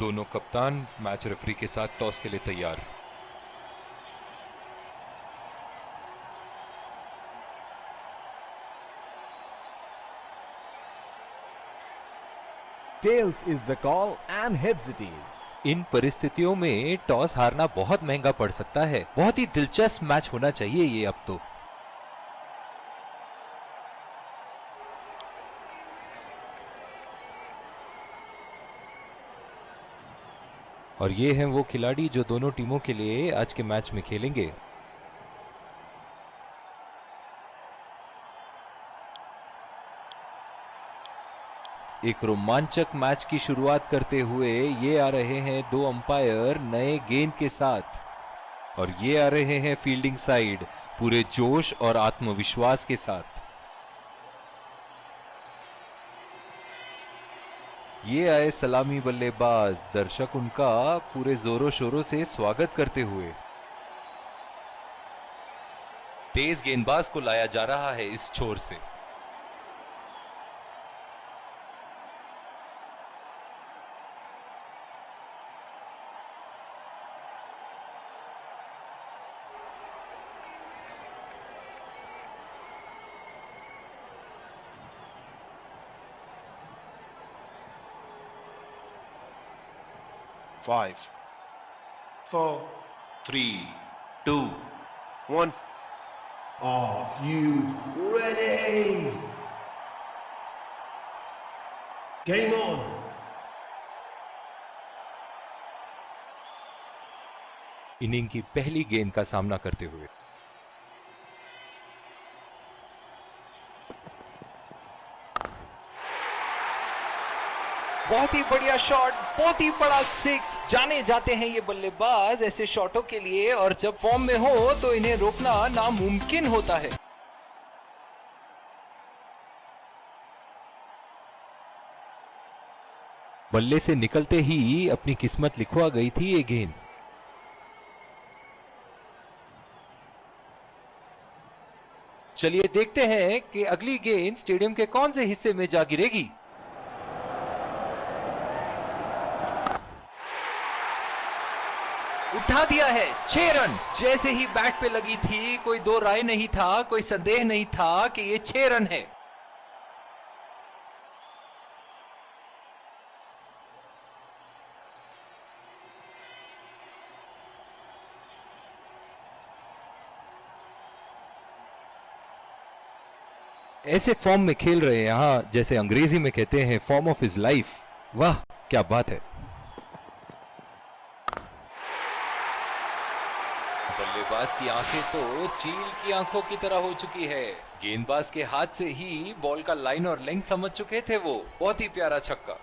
दोनों कप्तान match referee के साथ टॉस के लिए तैयार। Tails is the call and heads it is. इन परिस्थितियों में टॉस हारना बहुत महंगा पड़ सकता है। बहुत ही दिलचस्प मैच होना चाहिए ये अब तो। और ये हैं वो खिलाड़ी जो दोनों टीमों के लिए आज के मैच में खेलेंगे। एक रोमांचक मैच की शुरुआत करते हुए ये आ रहे हैं दो अंपायर नए गेंद के साथ, और ये आ रहे हैं फील्डिंग साइड पूरे जोश और आत्मविश्वास के साथ। ये आए सलामी बल्लेबाज, दर्शक उनका पूरे जोरों शोरों से स्वागत करते हुए। तेज गेंदबाज को लाया जा रहा है इस छोर से। Five, four, three, two, one. Are you ready? Game on. Inning की पहली गेंद का सामना करते हुए बहुत ही बढ़िया शॉट, बहुत ही बड़ा सिक्स। जाने जाते हैं ये बल्लेबाज ऐसे शॉटों के लिए, और जब फॉर्म में हो तो इन्हें रोकना नामुमकिन होता है। बल्ले से निकलते ही अपनी किस्मत लिखवा गई थी ये गेंद। चलिए देखते हैं कि अगली गेंद स्टेडियम के कौन से हिस्से में जा गिरेगी। उठा दिया है, 6 रन। जैसे ही बैट पे लगी थी कोई दो राय नहीं था, कोई संदेह नहीं था कि ये 6 रन है। ऐसे फॉर्म में खेल रहे हैं यहां, जैसे अंग्रेजी में कहते हैं फॉर्म ऑफ हिज लाइफ। वाह क्या बात है। बल्लेबाज की आंखें तो चील की आंखों की तरह हो चुकी है। गेंदबाज के हाथ से ही बॉल का लाइन और लेंथ समझ चुके थे वो। बहुत ही प्यारा छक्का।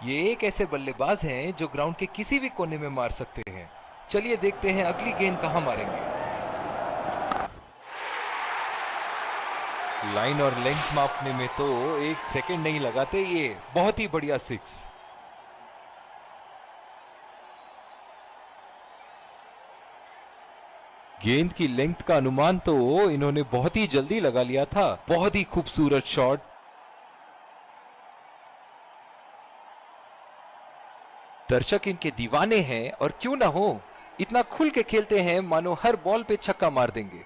ये एक ऐसे बल्लेबाज हैं जो ग्राउंड के किसी भी कोने में मार सकते हैं। चलिए देखते हैं अगली गेंद कहां मारेंगे। लाइन और लेंथ मापने में तो 1 सेकंड नहीं लगाते ये। बहुत ही बढ़िया सिक्स। गेंद की लेंथ का अनुमान तो इन्होंने बहुत ही जल्दी लगा लिया था। बहुत ही खूबसूरत शॉट। दर्शक इनके दीवाने हैं, और क्यों ना हो, इतना खुल के खेलते हैं मानो हर बॉल पे छक्का मार देंगे।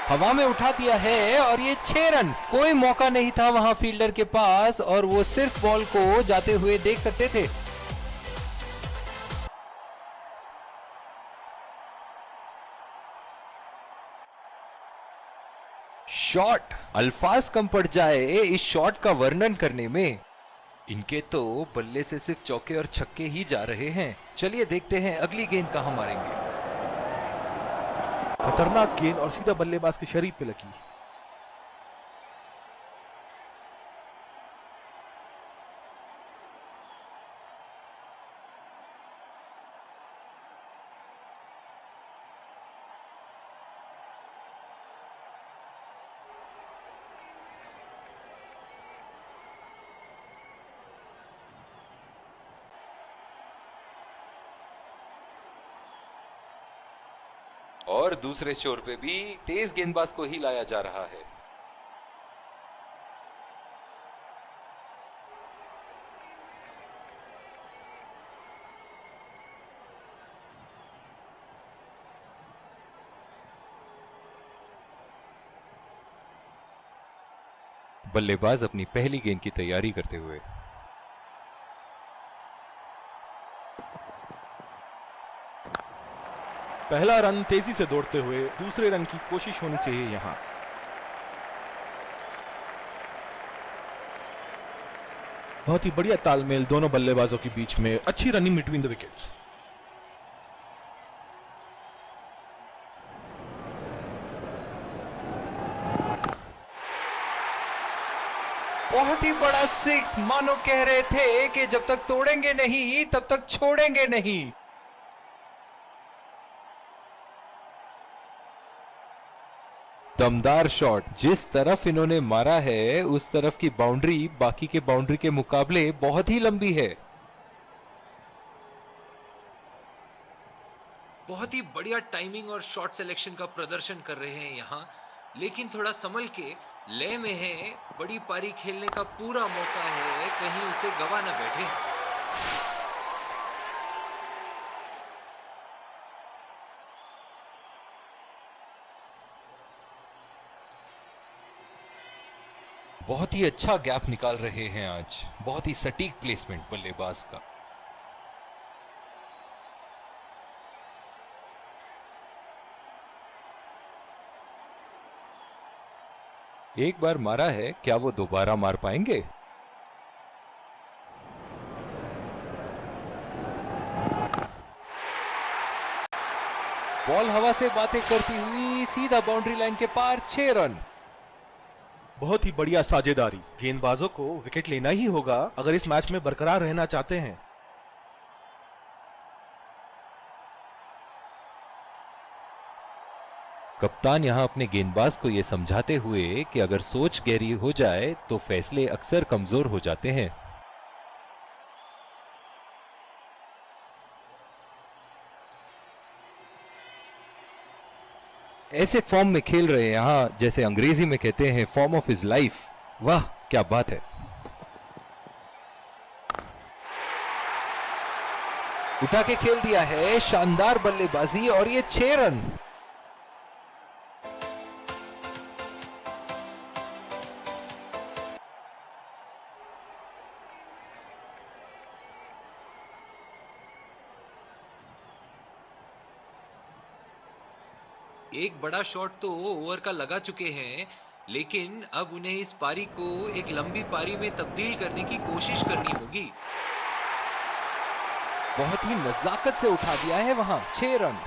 हवा में उठा दिया है और ये 6 रन। कोई मौका नहीं था वहां फील्डर के पास, और वो सिर्फ बॉल को जाते हुए देख सकते थे। शॉट, अल्फाज कम पड़ जाए इस शॉट का वर्णन करने में। इनके तो बल्ले से सिर्फ चौके और छक्के ही जा रहे हैं। चलिए देखते हैं अगली गेंद कहां मारेंगे। खतरनाक गेंद और सीधा बल्लेबाज के शरीर पे लगी। और दूसरे छोर पे भी तेज गेंदबाज को ही लाया जा रहा है। बल्लेबाज अपनी पहली गेंद की तैयारी करते हुए। पहला रन तेजी से दौड़ते हुए दूसरे रन की कोशिश होनी चाहिए यहां। बहुत ही बढ़िया तालमेल दोनों बल्लेबाजों के बीच में, अच्छी रनिंग बिटवीन द विकेट्स। बहुत ही बड़ा सिक्स, मानो कह रहे थे कि जब तक तोड़ेंगे नहीं तब तक छोड़ेंगे नहीं। दमदार शॉट, जिस तरफ इन्होंने मारा है उस तरफ की बाउंड्री बाकी के बाउंड्री के मुकाबले बहुत ही लंबी है। बहुत ही बढ़िया टाइमिंग और शॉट सिलेक्शन का प्रदर्शन कर रहे हैं यहां, लेकिन थोड़ा संभल के लय में है। बड़ी पारी खेलने का पूरा मौका है, कहीं उसे गवा ना बैठे। बहुत ही अच्छा गैप निकाल रहे हैं आज, बहुत ही सटीक प्लेसमेंट बल्लेबाज का। एक बार मारा है, क्या वो दोबारा मार पाएंगे? बॉल हवा से बातें करती हुई सीधा बाउंड्री लाइन के पार, 6 रन। बहुत ही बढ़िया साझेदारी, गेंदबाजों को विकेट लेना ही होगा अगर इस मैच में बरकरार रहना चाहते हैं। कप्तान यहां अपने गेंदबाज को यह समझाते हुए कि अगर सोच गहरी हो जाए तो फैसले अक्सर कमजोर हो जाते हैं। ऐसे फॉर्म में खेल रहे हैं यहां, जैसे अंग्रेजी में कहते हैं फॉर्म ऑफ हिज लाइफ। वाह क्या बात है। उठा के खेल दिया है, शानदार बल्लेबाजी, और ये 6 रन। एक बड़ा शॉट तो ओवर का लगा चुके हैं, लेकिन अब उन्हें इस पारी को एक लंबी पारी में तब्दील करने की कोशिश करनी होगी। बहुत ही नजाकत से उठा दिया है वहां, 6 रन।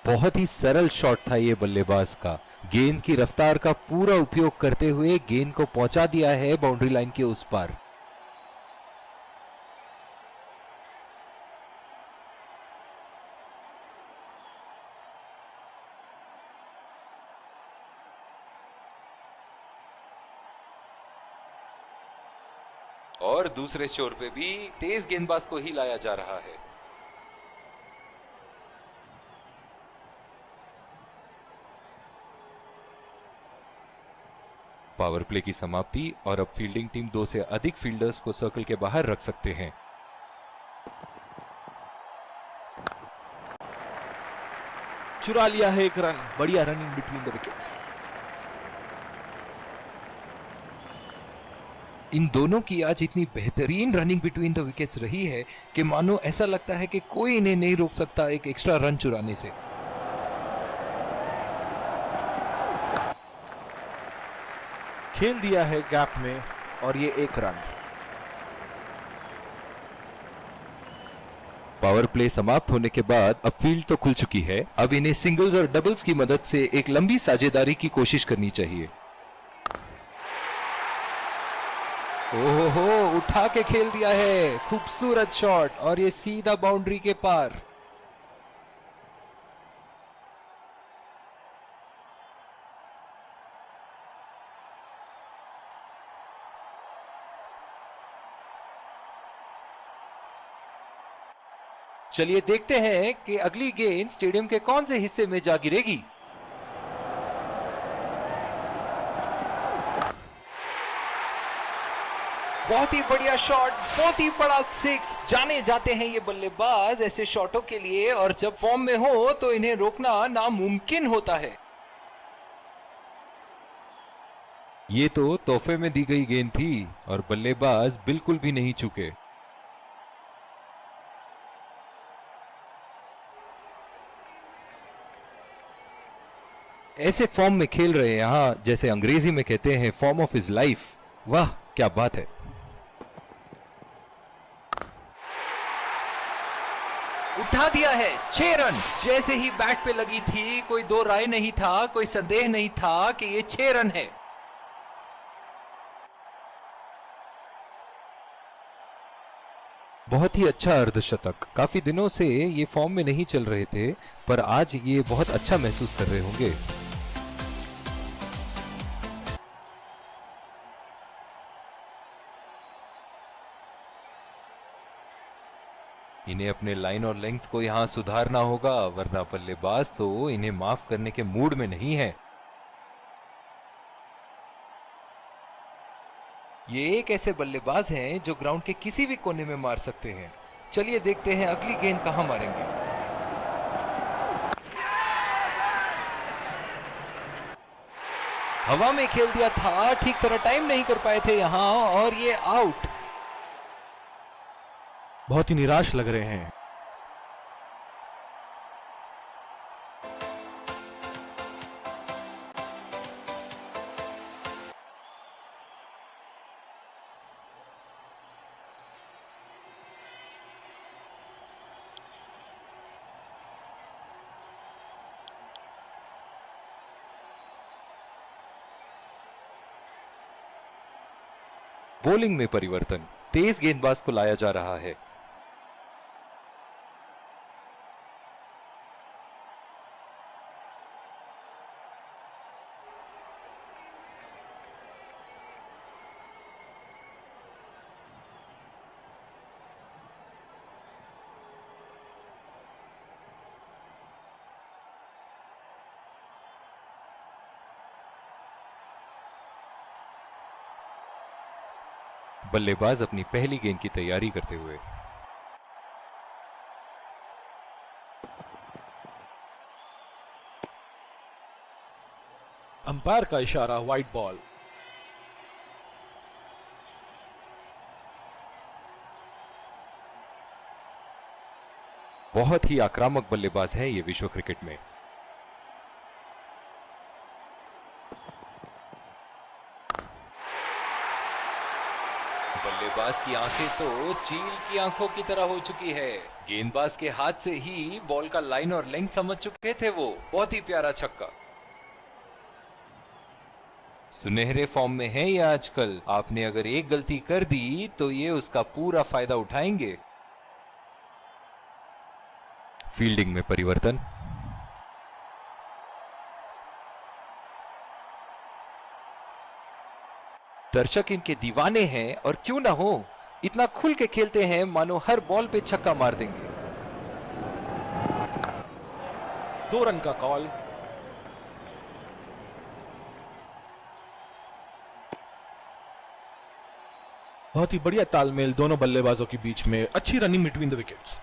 बहुत ही सरल शॉट था ये बल्लेबाज का, गेंद की रफ्तार का पूरा उपयोग करते हुए गेंद को पहुंचा दिया है बाउंड्री लाइन के उस पार। और दूसरे छोर पे भी तेज गेंदबाज को ही लाया जा रहा है। पावर प्ले की समाप्ति, और अब फील्डिंग टीम 2 से अधिक फील्डर्स को सर्कल के बाहर रख सकते हैं। चुरा लिया है एक रन, बढ़िया रनिंग बिटवीन द विकेट्स। इन दोनों की आज इतनी बेहतरीन रनिंग बिटवीन द विकेट्स रही है कि मानो ऐसा लगता है कि कोई इन्हें नहीं रोक सकता एक एक्स्ट्रा रन चुराने से। खेल दिया है गैप में और ये एक रन। पावर प्ले समाप्त होने के बाद अब फील्ड तो खुल चुकी है, अब इन्हें सिंगल्स और डबल्स की मदद से एक लंबी साझेदारी की कोशिश करनी चाहिए। ओहो, उठा के खेल दिया है, खूबसूरत शॉट, और ये सीधा बाउंड्री के पार। चलिए देखते हैं कि अगली गेंद स्टेडियम के कौन से हिस्से में जा गिरेगी। बहुत ही बढ़िया शॉट, बहुत ही बड़ा सिक्स। जाने जाते हैं ये बल्लेबाज ऐसे शॉटों के लिए, और जब फॉर्म में हो तो इन्हें रोकना नामुमकिन होता है। ये तो तोहफे में दी गई गेंद थी और बल्लेबाज बिल्कुल भी नहीं चूके। ऐसे फॉर्म में खेल रहे हैं यहां, जैसे अंग्रेजी में कहते हैं फॉर्म ऑफ हिज लाइफ। वाह क्या बात है। उठा दिया है, 6 रन। जैसे ही बैट पे लगी थी कोई दो राय नहीं था, कोई संदेह नहीं था कि ये 6 रन है। बहुत ही अच्छा अर्धशतक। काफी दिनों से ये फॉर्म में नहीं चल रहे थे, पर आज ये बहुत अच्छा महसूस कर रहे होंगे। इन्हें अपने लाइन और लेंथ को यहां सुधारना होगा, वरना बल्लेबाज तो इन्हें माफ करने के मूड में नहीं है। ये एक ऐसे बल्लेबाज हैं जो ग्राउंड के किसी भी कोने में मार सकते हैं। चलिए देखते हैं अगली गेंद कहां मारेंगे। हवा में खेल दिया था, ठीक तरह टाइम नहीं कर पाए थे यहां, और ये आउट। बहुत ही निराश लग रहे हैं। बॉलिंग में परिवर्तन, तेज गेंदबाज को लाया जा रहा है। बल्लेबाज अपनी पहली गेंद की तैयारी करते हुए। अंपायर का इशारा, वाइड बॉल। बहुत ही आक्रामक बल्लेबाज है ये विश्व क्रिकेट में। बल्लेबाज की आंखें तो चील की आंखों की तरह हो चुकी है। गेंदबाज के हाथ से ही बॉल का लाइन और लेंथ समझ चुके थे वो। बहुत ही प्यारा छक्का। सुनहरे फॉर्म में है ये आजकल। आपने अगर एक गलती कर दी तो ये उसका पूरा फायदा उठाएंगे। फील्डिंग में परिवर्तन। दर्शक इनके दीवाने हैं, और क्यों ना हो, इतना खुल के खेलते हैं मानो हर बॉल पे छक्का मार देंगे। 2 रन का कॉल। बहुत ही बढ़िया तालमेल दोनों बल्लेबाजों के बीच में। अच्छी रनिंग बिटवीन द विकेट्स।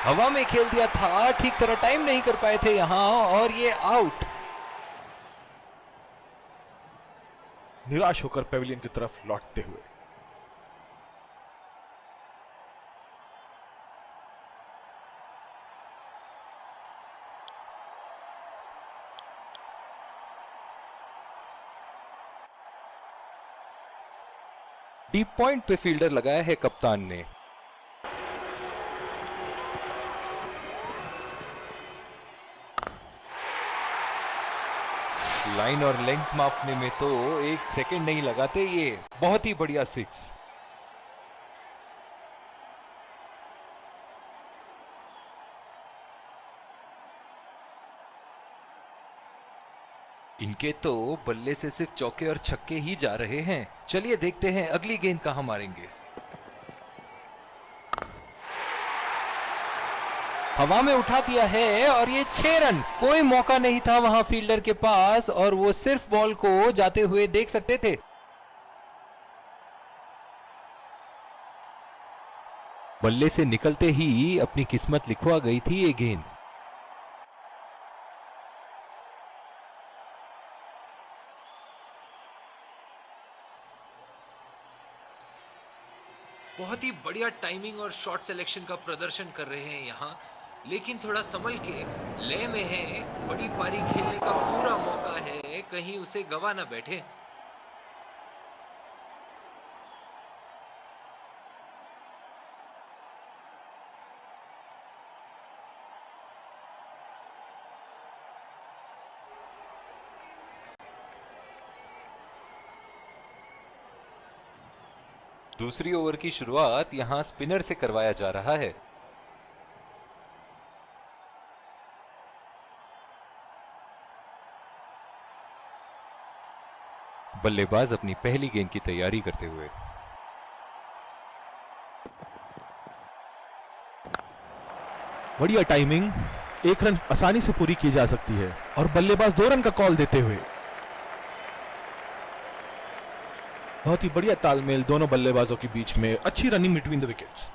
हवा में खेल दिया था, ठीक तरह टाइम नहीं कर पाए थे यहां, और ये आउट। निराश होकर पेविलियन की तरफ लौटते हुए। डीप पॉइंट पे फील्डर लगाया है कप्तान ने। लाइन और लेंथ मापने में तो 1 सेकंड नहीं लगाते ये। बहुत ही बढ़िया सिक्स। इनके तो बल्ले से सिर्फ चौके और छक्के ही जा रहे हैं। चलिए देखते हैं अगली गेंद कहां मारेंगे। हवा में उठा दिया है और ये 6 रन। कोई मौका नहीं था वहां फील्डर के पास और वो सिर्फ बॉल को जाते हुए देख सकते थे। बल्ले से निकलते ही अपनी किस्मत लिखवा गई थी ये गेंद। बहुत ही बढ़िया टाइमिंग और शॉट सिलेक्शन का प्रदर्शन कर रहे हैं यहाँ, लेकिन थोड़ा संभल के लय में है। बड़ी पारी खेलने का पूरा मौका है, कहीं उसे गवा ना बैठे। दूसरी ओवर की शुरुआत यहां स्पिनर से करवाया जा रहा है। बल्लेबाज अपनी पहली गेंद की तैयारी करते हुए। बढ़िया टाइमिंग, 1 रन आसानी से पूरी की जा सकती है और बल्लेबाज 2 रन का कॉल देते हुए। बहुत ही बढ़िया तालमेल दोनों बल्लेबाजों के बीच में, अच्छी रनिंग बिटवीन द विकेट्स।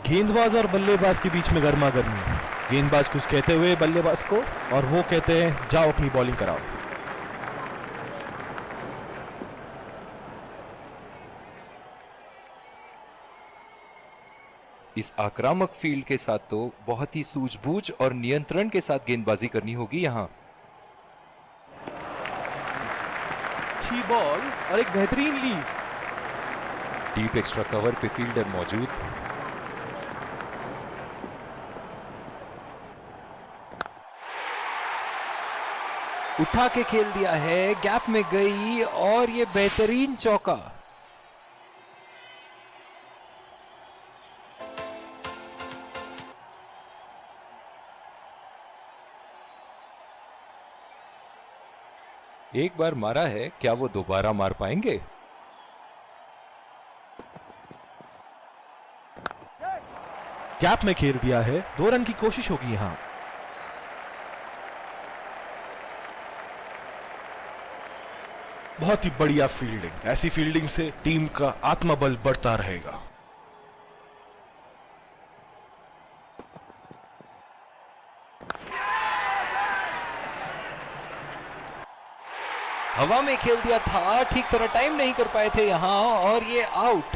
गेंदबाज और बल्लेबाज के बीच में गर्मा गर्मी। गेंदबाज कुछ कहते हुए बल्लेबाज को और वो कहते हैं जाओ अपनी बॉलिंग कराओ। इस आक्रामक फील्ड के साथ तो बहुत ही सूझबूझ और नियंत्रण के साथ गेंदबाजी करनी होगी यहां। अच्छी बॉल और एक बेहतरीन लीड। डीप एक्स्ट्रा कवर पे फील्डर मौजूद। उठा के खेल दिया है, गैप में गई और ये बेहतरीन चौका। एक बार मारा है, क्या वो दोबारा मार पाएंगे? गैप में खेल दिया है, 2 रन की कोशिश होगी यहां। बहुत ही बढ़िया फील्डिंग। ऐसी फील्डिंग से टीम का आत्मबल बढ़ता रहेगा। हवा में खेल दिया था, ठीक तरह टाइम नहीं कर पाए थे यहां और ये आउट।